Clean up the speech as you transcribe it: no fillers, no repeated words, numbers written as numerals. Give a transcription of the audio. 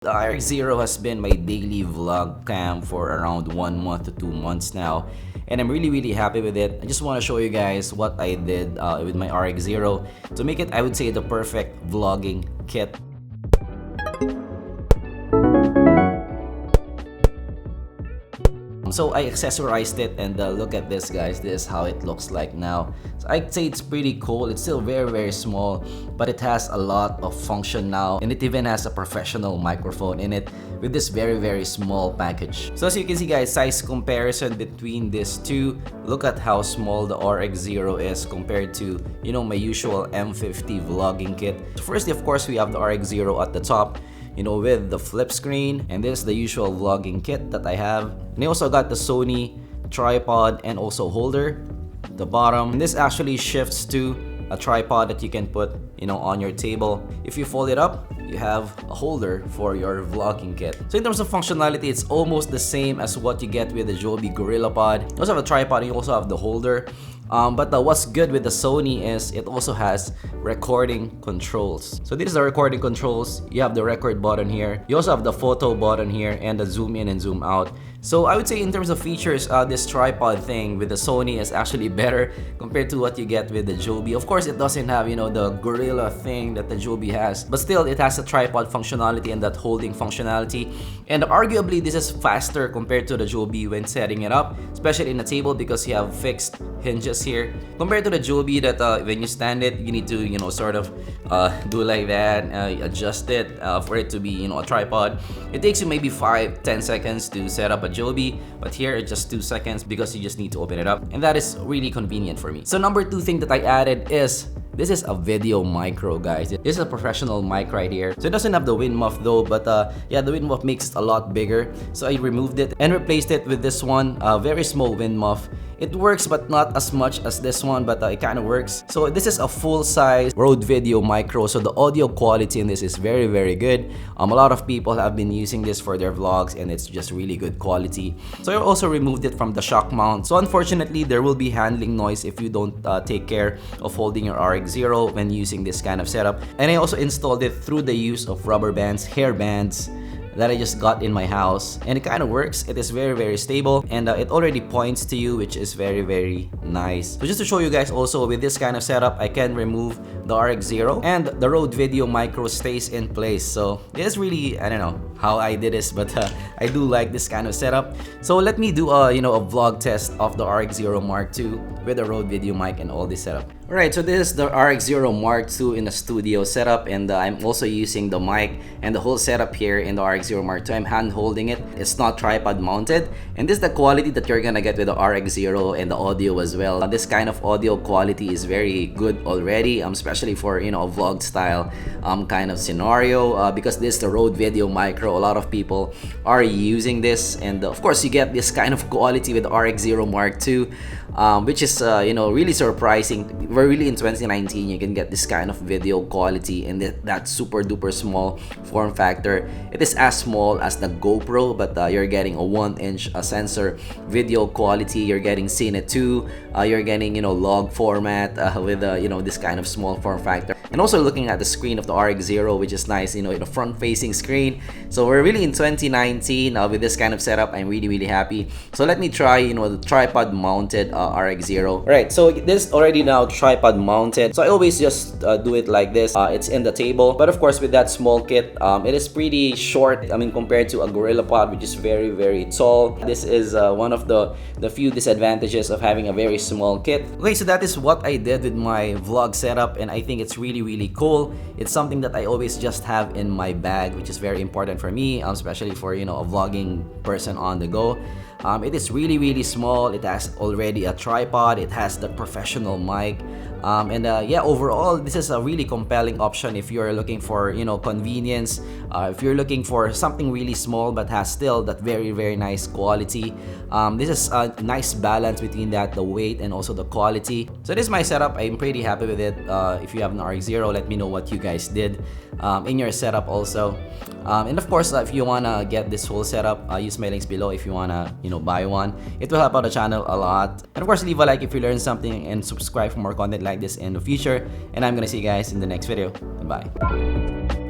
The RX0 has been my daily vlog cam for around 1 month to 2 months now, and I'm really happy with it. I just want to show you guys what I did with my RX0 to make it, I would say, the perfect vlogging kit. So I accessorized it, and look at this, guys. This is how it looks like now. So I'd say it's pretty cool. It's still very small, but it has a lot of function now, and it even has a professional microphone in it with this very small package. So as you can see, guys, size comparison between these two. Look at how small the RX0 is compared to, you know, my usual M50 vlogging kit. So firstly, of course, we have the RX0 at the top, you know, with the flip screen, and this is the usual vlogging kit that I have. And I also got the Sony tripod and also holder at the bottom. And this actually shifts to a tripod that you can put, you know, on your table. If you fold it up, you have a holder for your vlogging kit. So in terms of functionality, it's almost the same as what you get with the Joby GorillaPod. You also have a tripod and you also have the holder. But what's good with the Sony is it also has recording controls. So this is the recording controls. You have the record button here. You also have the photo button here and the zoom in and zoom out. So I would say in terms of features, this tripod thing with the Sony is actually better compared to what you get with the Joby. Of course, it doesn't have, you know, the Gorilla thing that the Joby has, but still it has a tripod functionality and that holding functionality. And arguably, this is faster compared to the Joby when setting it up, especially in a table, because you have fixed hinges here compared to the Joby that when you stand it, you need to, you know, sort of do like that, adjust it for it to be, you know, a tripod. It takes you maybe 5-10 seconds to set up a Joby, but here it's just 2 seconds because you just need to open it up, and that is really convenient for me. So number 2 thing that I added is this is a video micro, guys. This is a professional mic right here. So it doesn't have the wind muff though, but yeah, the wind muff makes it a lot bigger. So I removed it and replaced it with this one, a very small wind muff. It works, but not as much as this one, but it kind of works. So this is a full-size Rode Video Micro, so the audio quality in this is very good. A lot of people have been using this for their vlogs, and it's just really good quality. So I also removed it from the shock mount. So unfortunately, there will be handling noise if you don't take care of holding your RX0 when using this kind of setup. And I also installed it through the use of rubber bands, hair bands, that I just got in my house, and it kind of works. It is very stable, and it already points to you, which is very nice. So just to show you guys also, with this kind of setup, I can remove the RX0 and the Rode Video Micro stays in place. So it is really, I don't know how I did this, but I do like this kind of setup. So let me do a, you know, a vlog test of the RX0 Mark II with the Rode Video mic and all this setup. Alright, so this is the RX0 Mark II in a studio setup, and I'm also using the mic and the whole setup here in the RX0 Mark II. I'm hand holding it. It's not tripod mounted, and this is the quality that you're gonna get with the RX0 and the audio as well. This kind of audio quality is very good already, especially for, you know, a vlog style kind of scenario, because this is the Rode Video Micro. A lot of people are using this, and of course you get this kind of quality with the RX0 Mark II, which is you know, really surprising. We're really in 2019, you can get this kind of video quality in that super duper small form factor. It is as small as the GoPro, but you're getting a 1-inch sensor video quality. You're getting Cine 2, you're getting, you know, log format with you know, this kind of small form factor. And also looking at the screen of the RX0, which is nice, you know, the front-facing screen. So we're really in 2019 with this kind of setup. I'm really happy. So let me try, you know, the tripod-mounted RX0. Alright, so this is already now tripod-mounted. So I always just do it like this. It's in the table. But of course, with that small kit, it is pretty short. I mean, compared to a GorillaPod, which is very tall. This is one of the few disadvantages of having a very small kit. Okay, so that is what I did with my vlog setup, and I think it's really cool. It's something that I always just have in my bag, which is very important for me, especially for, you know, a vlogging person on the go. It is really small. It has already a tripod. It has the professional mic. And yeah, overall, this is a really compelling option if you're looking for, you know, convenience. If you're looking for something really small but has still that very nice quality. This is a nice balance between that, the weight and also the quality. So this is my setup. I'm pretty happy with it. If you have an RX0, let me know what you guys did in your setup also. And of course, if you wanna get this whole setup, use my links below if you wanna, you know, buy one. It will help out the channel a lot. And of course, leave a like if you learned something, and subscribe for more content like this in the future. And I'm gonna see you guys in the next video. Bye.